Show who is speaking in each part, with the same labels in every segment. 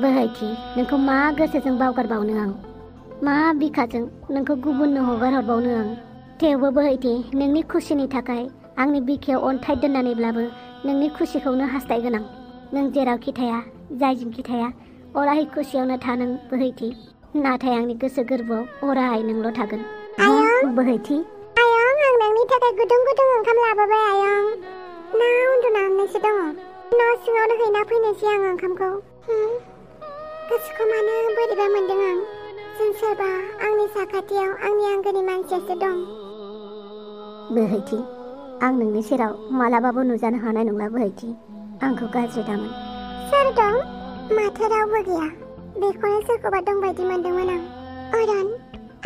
Speaker 1: बोहैथि नोंखौ मा गोसोजों बावगारबावनो आं मा बिखाजों नोंखौ गुबुननो हगार हरबावनो आं थेवबो बोहैथि नोंनि खुसिनि थाखाय आंनि बिखायाव अन्थाइ दोननानैब्लाबो नोंनि खुसिखौनो हास्थायगोन आं नों जेरावखि थाया जायजोंखि थाया अराय खुसियावनो था नों बोहैथि नाथाय आंनि गोसो गोरबोआव अराय नोंल' थागोन बोहैथि
Speaker 2: आयं आं नोंनि थाखाय गुदुं गुदुं ओंखाम लाबोबाय आयं ना उन्दुना आंनोसो दङ न' सिङावनो हैना फैनोसै आं ओंखामखौ गोसोखौ मानो बोरैबा मोनदों आं जों सोरबा आंनि साखाथियाव आंनि आंगोनि मानसियासो दं
Speaker 1: बोहैथि आं नोंनि सेराव मालाबाबो नुजानो हानाय नंला बोहैथि आंखौ गाज्रि दामोन
Speaker 2: सोर दं माथो रावबो गैया बेखौनो सोरखौबा दं बायदि मोनदोंमोन आं अरन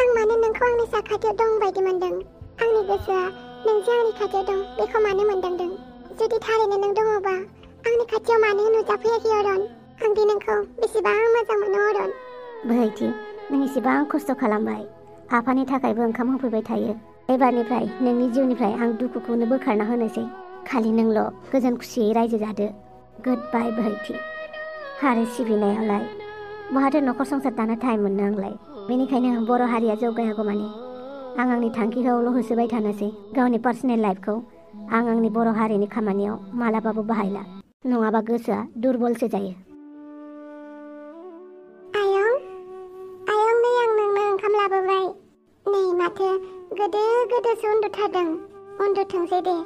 Speaker 2: आं मानो नोंखौ आंनि साखाथियाव दं बायदि मोनदों आंनि गोसोआ नोंजों आंनि खाथियाव दं बेखौ मानो मोनदांदों जुदि थारैनो नों दङबा आंनि खाथियाव मानो नुजाफैयाखै अरन आं दि नोंखौ बेसेबां मोजां मोनो अरन
Speaker 1: बोहैथि नों एसेबां खस्थ' खालामबाय आफानि थाखायबो ओंखाम होफैबाय थायो एबारनिफ्राय नोंनि जिउनिफ्राय आं दुखुखौनो बोखारना होनोसै खालि नोंल' गोजोन खुसियै रायजो जादो गुड बाय बोहैथि आरो सिबिनायावलाय बहाथो न'खर संसार दानो टाइम मोननो आंलाय बेनिखायनो बर' हारिया जौगायागौ माने आं आंनि थांखिखौल' होसोबाय थानोसै गावनि पार्सनेल लाइफखौ आं आंनि बर' हारिनि खामानियाव मालाबाबो बाहायला नङाबा गोसोआ दुरबलसो जायो
Speaker 2: आयं नै आं नोंनो ओंखाम लाबोबाय नै माथो गोदो गोदोसो उन्दुथारदों उन्दुथोंसै दे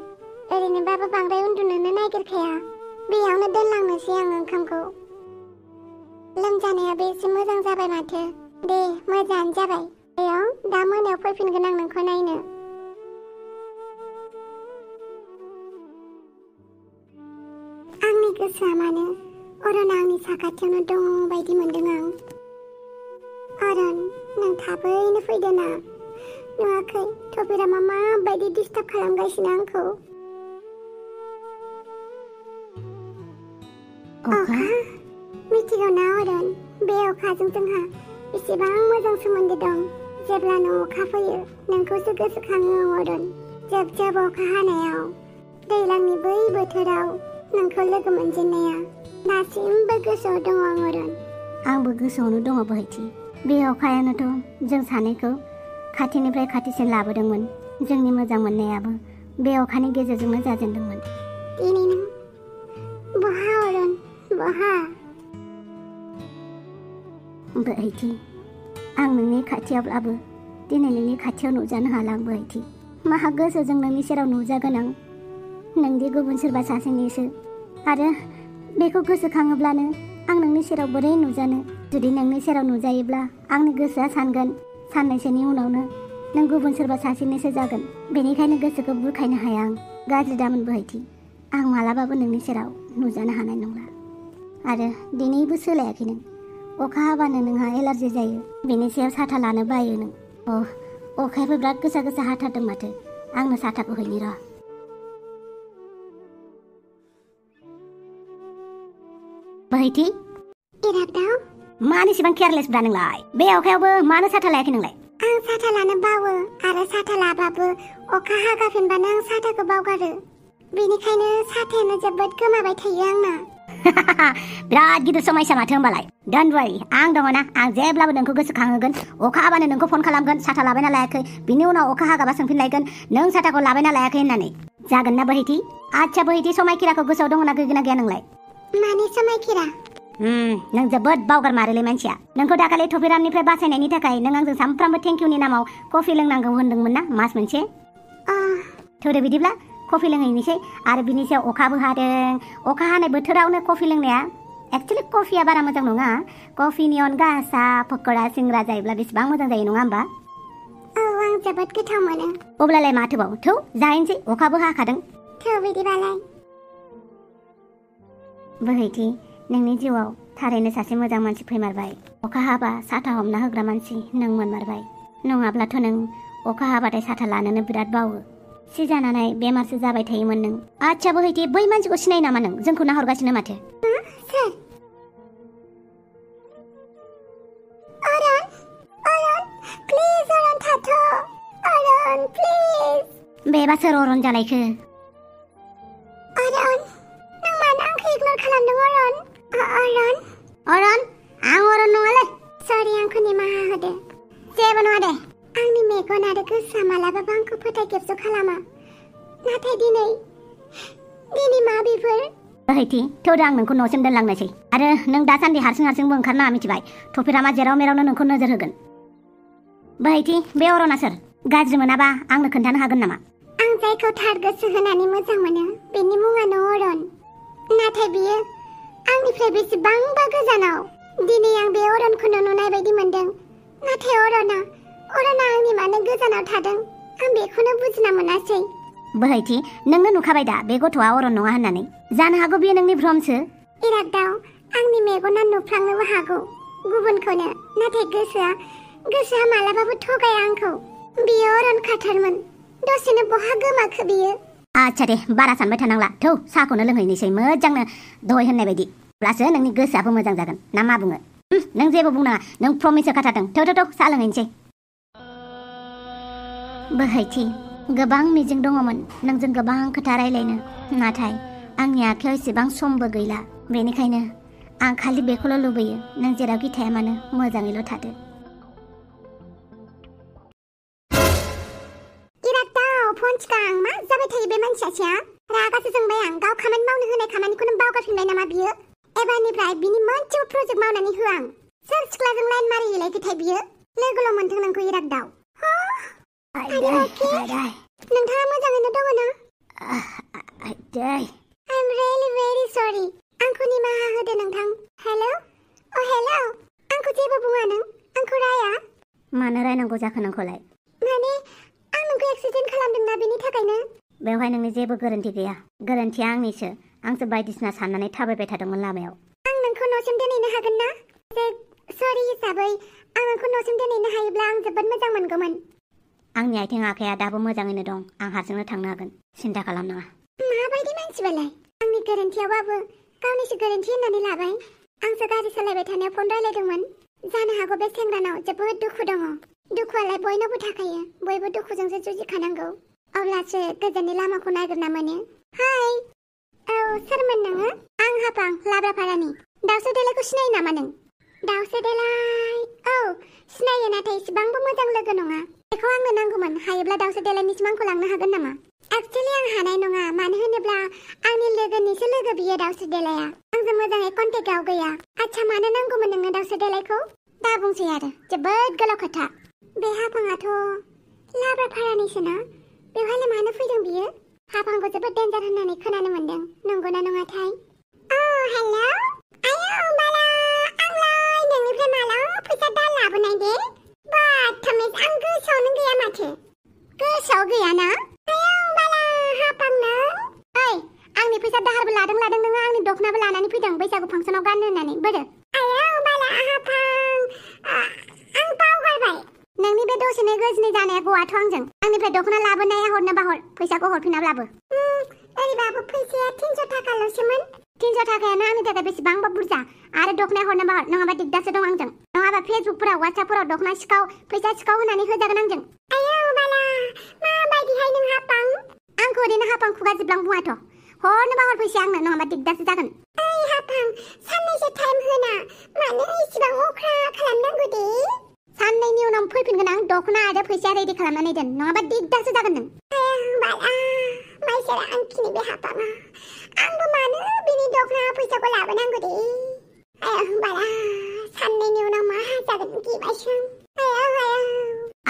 Speaker 2: ओरैनोबाबो बांद्राय उन्दुनोनो नागिरखाया बेयावनो दोनलांनोसै आं ओंखामखौ लोमजानायाबो एसे मोजां जाबाय माथो दे मोजाङानो जाबाय आयं दा मोनायाव फैफिनगोन आं नोंखौ नायनो आंनि गोसोआ मानो अरन आंनि साखाथियावनो दं बायदि मोनदों आं अरन नों थाबैनो फैदो ना नुवाखै थबिरामा माबायदि डिस्टार्ब खालामगासिनो आंखौ अखा मिथिगौ ना अरन बे अखाजों जोंहा बेसेबां मोजां सोमोन्दो दं जेब्लानो अखा फैयो नोंखौसो गोसोखाङो अरन जोब जोब अखा हानायाव दैज्लांनि बै बोथोराव नोंखौ लोगो मोनजेननाया दासिमबो गोसोआव दङ आं अरन
Speaker 1: आंबो गोसोआवनो दङ बोहैथि बे अखायानोथ' जों सानैखौ खाथिनिफ्राय खाथिसिन लाबोदोंमोन जोंनि मोजां मोननायाबो बे अखानि गेजेरजोंनो जाजेनदोंमोन
Speaker 2: दिनै नों बहा अरन बहा
Speaker 1: बोहैथि आं नोंनि खाथियावब्लाबो दिनै नोंनि खाथियाव नुजानो हाला आं बोहैथि माहा गोसोजों नोंनि सेराव नुजागोन आं नोंदि गुबुन सोरबा सासेनिसो आरो बेखौ गोसोखाङोब्लानो आं नोंनि सेराव बोरै नुजानो जुदि नोंनि सेराव नुजायोब्ला आंनि गोसोआ सानगोन साननैसोनि उनावनो नों गुबुन सोरबा सासेनिसो जागोन बेनिखायनो गोसोखौ बुरखायनो हाया आं गाज्रि दामोन बोहैथि आं मालाबाबो नोंनि सेराव नुजानो हानाय नंला आरो दिनैबो सोलायाखै नों अखा हाबानो नोंहा एलार्जि जायो बेनि सायाव साथा लानो बायो नों अखायाबो बिराद गोसा गोसा हाथारदों माथो आंनो साथाखौ हैनि र' बोहैथि
Speaker 2: इरागदाव
Speaker 1: मानो इसेबां केयारलेस ब्रा नोंलाय बे अखायावबो मानो साथा लायाखै नोंलाय
Speaker 2: आं साथा लानो बावो आरो साथा लाबाबो अखा हागाफिनबानो आं साथाखौ बावगारो बेनिखायनो साथायानो जोबोद गोमाबाय थायो आंना
Speaker 1: बिराद गिदिर समस्या माथो होमबालाय डोन्ट वरी आं दङ ना आं जेब्लाबो नोंखौ गोसोखांहोगोन अखा हाबानो नोंखौ फन खालामगोन साथा लाबायना लायाखै बिनि उनाव अखा हागाबा सोंफिनलायगोन नों साथाखौ लाबायना लायाखै होननानै जागोन ना बोहैथि आच्छा बोहैथि समायखिराखौ गोसोआव दङ ना गैया नोंलाय
Speaker 2: माने समायखिरा
Speaker 1: नों जोबोद बावगारमारोलै मानसिया नोंखौ दाखालि थफिरामनिफ्राय बासायनायनि थाखाय नों आंजों सानफ्रामबो थेंकिउनि नामाव कफि लोंनांगौ होनदोंमोन ना मास मोनसे थौदो बिदिब्ला कफि लोंहैनोसै आरो बिनि सायाव अखाबो हादों अखा हानाय बोथोरावनो कफि लोंनाया एक्चुअलि कफिया बारा मोजां नङा कफिनि अनगा साहा पक'रा सिंग्रा जायोब्ला बेसेबां मोजां जायो नङा होमबा
Speaker 2: आं जोबोद गोथाव मोनो
Speaker 1: अब्लालाय माथोबाव थौ जाहैनोसै अखाबो हाखादों
Speaker 2: थौ बिदिबालाय
Speaker 1: बोहैथि नोंनि जिउआव थारैनो सासे मोजां मानसि फैमारबाय अखा हाबा साथा हमना होग्रा मानसि नों मोनमारबाय नङाब्लाथ' नों अखा हाबाथाय साथा लानोनो बिराद बावो सिजानानै बेमारसो जाबाय थायोमोन नों आच्छा बोहैथि बै मानसिखौ सिनायो नामा नों जोंखौ नाहरगासिनो माथो
Speaker 2: सोर अरन प्लिज अरन थाथ' अरन प्लिज
Speaker 1: बेबा सोर अरन जालायखो
Speaker 2: अरन नों मानो आंखौ इगनर खालामदों अरन
Speaker 1: बोहैथि थौदो आं नोंखौ न'सिम दोनलांनोसै आरो नों दासान्दि हारसिंबो ओंखारनाङा मिथिबाय थफिरामा जेराव मेरावनो नोंखौ नोजोर होगोन बोहैथि बे अरना सोर गाज्रि मोनाबा आंनो खोन्थानो हागोन नामा
Speaker 2: आं जायखौ थार गोसो होनानै मोजां मोनो बेनि मुङानो अरन नाथाय बियो आंनिफ्राय बेसेबांबा गोजानाव दिनै आं बे अरनखौनो नुनाय बायदि मोनदों नाथाय अरना आंनि मानो गोजानाव थादों आं बेखौनो बुजिना मोनासै
Speaker 1: बोहैथि नोंनो नुखाबाय दा बे गथ'आ अरन नङा होननानै जानो हागौ बेयो नोंनि भ्रमसो
Speaker 2: इराग्दाव आंनि मेगना नुफ्लांनोबो हागौ गुबुनखौनो नाथाय गोसोआ मालाबाबो थगाया आंखौ बियो अरन खाथारमोन दसेनो बहा गोमाखो बियो
Speaker 1: आच्छा दे बारा सानबाय थानांला थौ साहाखौनो लोंहैनोसै मोजांनो दहाय होननाय बायदि अब्लासो नोंनि गोसोआबो मोजां जागोन ना मा बुङो नों जेबो बुंनाङा नों प्रमिस होखाथारदों थौ साहा लोंहैनोसै बोहैथि गोबां मिजिं दङमोन नोंजों गोबां खोथा रायलायनो नाथाय आंनि आखायाव एसेबां समबो गैला बेनिखायनो आं खालि बेखौल' लुबैयो नों जेरावखि थाया मानो मोजाङैल' थादो
Speaker 2: इराग्दाव फन थिखां मा जाबाय थायो बे मानसिया रागासो जोंबाय आं गाव खामानि मावनो होनाय खामानिखौनो बावगारफिनबाय नामा बियो एबारनिफ्राय बिनि मोनसेबो प्रजेक्ट मावनानै होआ आं सोर सिख्लाजों लाइन मारिहैलायखोथाय बियो लोगोल' मोनथों नोंखौ इराग्दाव नोंथाङा मोजाङैनो दङ ना I'm really very sorry आंखौ निमाहा होदो नोंथां हेलौ आंखौ जेबो बुङा नों आंखौ राया
Speaker 1: मानो रायनांगौ जाखो नोंखौलाय
Speaker 2: माने आं नोंखौ एक्सिडेन्ट खालामदोंना बेनि थाखायनो
Speaker 1: बेवहाय नोंनि जेबो गोरोन्थि गैया गोरोन्थिया आंनिसो आंसो बायदिसिना साननानै थाबायबाय थादोंमोन लामायाव
Speaker 2: आं नोंखौ न'सिम दोनहैनो हागोन ना सरि हिसाबै आं नोंखौ न'सिम दोनहैनो हायोब्ला आं जोबोद मोजां मोनगौमोन
Speaker 1: आंनि आथिं आखाया दाबो मोजाङैनो दं आं हारसिंनो थांनो हागोन सिन्था खालामनाङा
Speaker 2: माबायदि मानसिबालाय आंनि गोरोन्थियावबाबो गावनिसो गोरोन्थि होननानै लाबाय आंसो गारि सालायबाय थानायाव फन रायलायदोंमोन जानो हागौ बे सेंग्रानाव जोबोद दुखु दङ दुखुआलाय बयनावबो थाखायो बयबो दुखुजोंसो जुजिखानांगौ अब्लासो गोजोननि लामाखौ नागिरना मोनो हाय औ सोरमोन नोङो आं हाफां लाब्रापारानि दाउसो देलायखौ सिनायो नामा नों दाउसो देलाय औ सिनायो नाथाय इसेबांबो मोजां लोगो नङा बेखौ आंनो नांगौमोन हायोब्ला दाउसो देलायनिसिम आंखौ लांनो हागोन नामा एक्चुअली आं हानाय नङा मानो होनोब्ला आंनि लोगोनिसो लोगो बियो दाउसो देलाया आंजों मोजाङै कन्टेक्टआव गैया आच्छा मानो नांगौमोन नोंनो दाउसो देलायखौ दा बुंसै आरो जोबोद गोलाव खोथा बे हाफाङाथ' लाब्रापारानिसो ना बेवहायलाय मानो फैदों बियो हाफांखौ जोबोद डेन्जार होननानै खोनानो मोनदों नंगौना नङाथाय हेलौ आयौ बाला आंलाय नोंनिफ्राय माला फैसा दाल लाबोनाय दे बाथामिज आं गोसोआवनो गैया माथो गोसोआव गैया ना आयौ बाला हाफां नों ओइ आंनि फैसा दाहारबो लादों नोङो आंनि दखनाबो लानानै फैदों बैसागु फांसनाव गाननो होननानै बोरो आयौ बाला हाफां आं बावगारबाय नोंनि बे दसेनो गोजोनै जानाया गवाथ' आंजों आंनिफ्राय दखना लाबोनाया हरनोबा हर फैसाखौ हरफिनाब्लाबो ओरैबाबो फैसाया 300 थाखाल'सोमोन 300 थाखायानो आंनि थाखाय बेसेबांबा बुरजा आरो दखनाया हरनोबा हर नङाबा दिगदारसो दं आंजों नङाबा फेसबुकफोराव वाट्सएपफोराव दखना सिखाव फैसा सिखाव होनानै होजागोन आंजों आयौ बाला माबायदिहाय नों हाफां आंखौ ओरैनो हाफां खुगा जिबलां बुङाथ' हरनोबा हर फैसाया आंनो नङाबा दिगदारसो जागोन ओइ हाफां साननैसो टाइम होना मानो इसेबां अख्रा खालामनांगौ दे साननैनि उनाव फैफिनगोन आं दखना आरो फैसा रेडि खालामनानै दोन नङाबा दिगदारसो जागोन नों बाला माइसेरा आंखिनि बे हाफाङा आंबो मानो बिनि दखना फैसाखौ लाबोनांगौ दे बाला साननैनि उनाव मा जागोन गिबायसों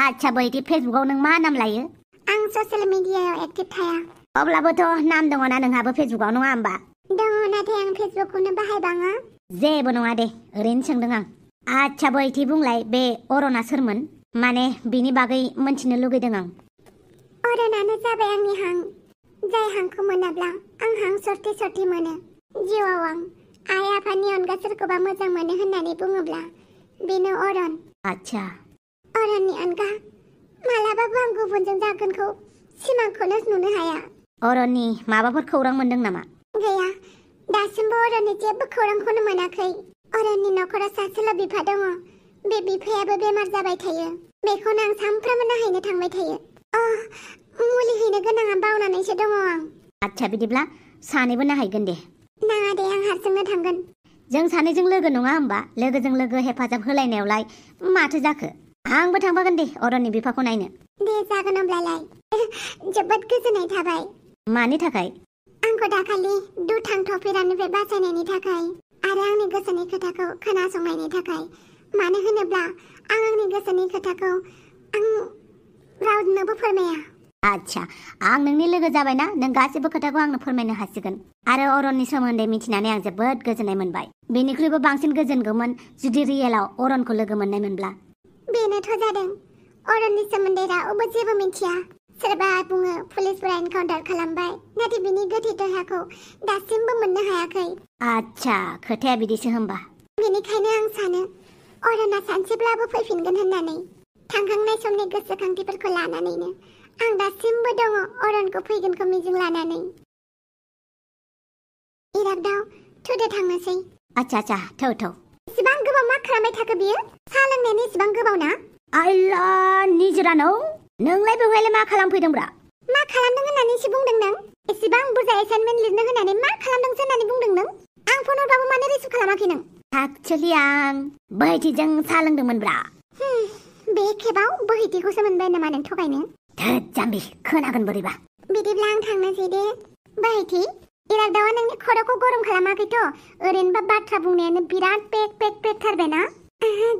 Speaker 1: आच्छा बैदि फेसबुकाव नों मा नाम लायो
Speaker 2: आं ससियेल मिडियायाव एक्टिभ थाया
Speaker 1: अब्लाबोथ' नाम दङना नोंहाबो फेसबुकाव नङा होमबा
Speaker 2: दङ नाथाय आं फेसबुकखौनो बाहायबाङा
Speaker 1: जेबो नङा दे ओरैनो सोंदों आं आच्छा बैथि बुंलाय बे अरना सोरमोन माने बिनि बागै मोनथिनो लुगैदों आं
Speaker 2: अरनानो जाबाय आंनि हां जाय हांखौ मोनाब्ला आं हां सरथे मोनो जिउआव आं आइ आफानि अनगा सोरखौबा मोजां मोनो होननानै बुङोब्ला बेनो अरन
Speaker 1: आच्छा
Speaker 2: अरननि अनगा मालाबाबो आं गुबुनजों जागोनखौ सिमांखौनो नुनो हाया
Speaker 1: अरननि माबाफोर खौरां मोनदों नामा
Speaker 2: गैया दासिमबो अरननि जेबो खौरांखौनो मोनाखै अरननि नखराव सासेल' बिफा दङ बे बिफायाबो बेमार जाबाय थायो बेखौनो आं सानफ्रामबो नायहैनो थांबाय थायो मुलि हैनो गोनाङा बावनानैसो दङ आं
Speaker 1: आच्छा बिदिब्ला सानैबो नायहैगोन दे
Speaker 2: नाङा दे आं हारसिंनो थांगोन
Speaker 1: जों सानैजों लोगो नङा होमबा लोगोजों लोगो हेफाजाब होलायनायावलाय माथो जाखो आंबो थांफागोन दे अरननि बिफाखौ नायनो
Speaker 2: दे जागोन होमब्लालाय जोबोद गोजोननाय थाबाय
Speaker 1: मानि थाखाय
Speaker 2: आंखौ दाखालि दुथां टफिरानिफ्राय बासायनायनि थाखाय आरो आंनि गोसोनि खोथाखौ खोनासंनायनि थाखाय। मानो होनोब्ला आं आंनि गोसोनि खोथाखौ आं रावनोबो फोरमाया।
Speaker 1: आच्छा, आं नोंनि लोगो जाबायना, नों गासिबो खोथाखौ आंनो फोरमायनो हासिगोन। आरो अरननि सोमोन्दै मिथिनानै आं जोबोद गोजोननाय मोनबाय। बेनिख्रुइबो बांसिन गोजोनगौमोन जुदि रियेलाव अरनखौ लोगो मोननाय मोनब्ला।
Speaker 2: बेनोथ' जादों। अरननि सोमोन्दै रावबो जेबो मिथिया। सोरबा बुङो पुलिसफोरा एनकाउन्टार खालामबाय, नाथाय बिनि गोथै देहाखौ दासिमबो मोननो हायाखै।
Speaker 1: आच्छा, खोथाया बिदिसो होमबा।
Speaker 2: बेनिखायनो आं सानो अरना सानसेब्लाबो फैफिनगोन होननानै। थांखांनाय समनि गोसोखांथिफोरखौ लानानैनो आं दासिमबो दङ अरनखौ फैगोनखौ मिजिं लानानै। इरागदाव थुदो थांनोसै।
Speaker 1: आच्छा, थौ।
Speaker 2: इसिबां गोबाव मा खालामबाय थाखो बियो? साहा लोंनायानो इसिबां गोबाव ना?
Speaker 1: आइला निजोरानो, नोंलाय बेवहायलाय मा खालामफैदोंब्रा?
Speaker 2: मा खालामदों होननानैसो बुंदों नों? इसिबां बुरजा एसाइनमेन्ट लिरनो होनानै मा खालामदोंसो होननानै बुंदों नों? आं फन हरबाबो मानो रिसिभ खालामाखै नों?
Speaker 1: एक्चुअलि आं बोहैथिजों साहा लोंदोंमोनब्रा।
Speaker 2: बे खेबाव बोहैथिखौसो मोनबाय नामा नों थगायनो?
Speaker 1: थोद जाम्बि, खोनागोन बोरैबा।
Speaker 2: बिदिब्ला आं थांनोसै दे। बोहैथि, इरागदावा नोंनि खर'खौ गरम खालामाखैथ'? ओरैनोबा बाथ्रा बुंनायानो बिराद पेक थारबायना?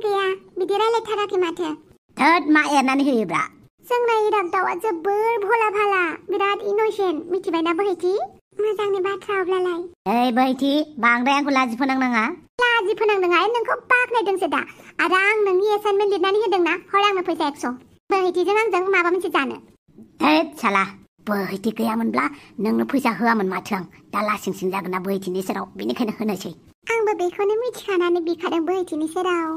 Speaker 2: गैया, बिदि रायलायथाराखै माथो।
Speaker 1: थोद, मा एरनानै होयोब्रा?
Speaker 2: जोंना इरागदावा जोबोर भला भाला, बिराद इनोसेन्ट, मिथिबायना बोहैथि? मोजांनि बाथ्रा अब्लालाय।
Speaker 1: ओइ बोहैथि, बांद्राय आंखौ लाजि फोनांनाङा।
Speaker 2: लाजि फोनांदोंहाय, नोंखौ बाख्नायदोंसो दा। आरो आं नोंनि एसाइनमेन्ट लिरनानै होदोंना, हर आंनो फैसा 100। बोहैथिजों आंजों माबा मोनसे जानो।
Speaker 1: थोद साला, बोहैथि गैयामोनब्ला नोंनो फैसा होआमोन माथो आं। दा लासिंसिं जागोन ना बोहैथिनि सेराव, बेनिखायनो होनोसै।
Speaker 2: आंबो बेखौनो मिथिखानानै बिखादों बोहैथिनि सेराव।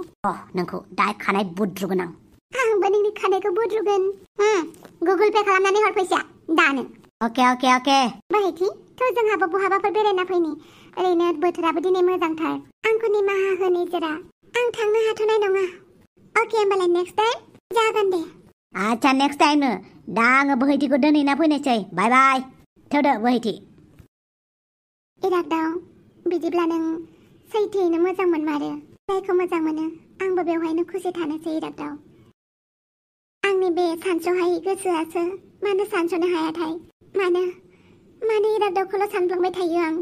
Speaker 1: नोंखौ दा खानाय बुद्रुगोन आं।
Speaker 2: आंबो नोंनि खानायखौ बुद्रुगोन। गुगोल पे खालामनानै हर फैसा दानो।
Speaker 1: अके।
Speaker 2: बोहैथि, थ' जोंहाबो बहाबाफोर बेरायना फैनि। ओरैनो बोथोराबो दिनै मोजांथार। आंखौ निमाहा हो निजोरा, आं थांनो हाथ'नाय नङा। अके, होमबालाय नेक्स्ट टाइम जागोन दे।
Speaker 1: आच्छा, नेक्स्ट टाइमनो। दा आङो बोहैथिखौ दोनहैना फैनोसै। बाय। थौदो बोहैथि।
Speaker 2: इरागदाव, बिदिब्ला नों सैथोयैनो मोजां मोनमारो। जायखौ मोजां मोनो आंबो बेवहायनो खुसि थानोसै इरागदाव। आंनि बे सानस'हायै गोसोआसो मानो सानस'नो हायाथाय? मानो इरागदावखौल' सानफ्लांबाय थायो आं?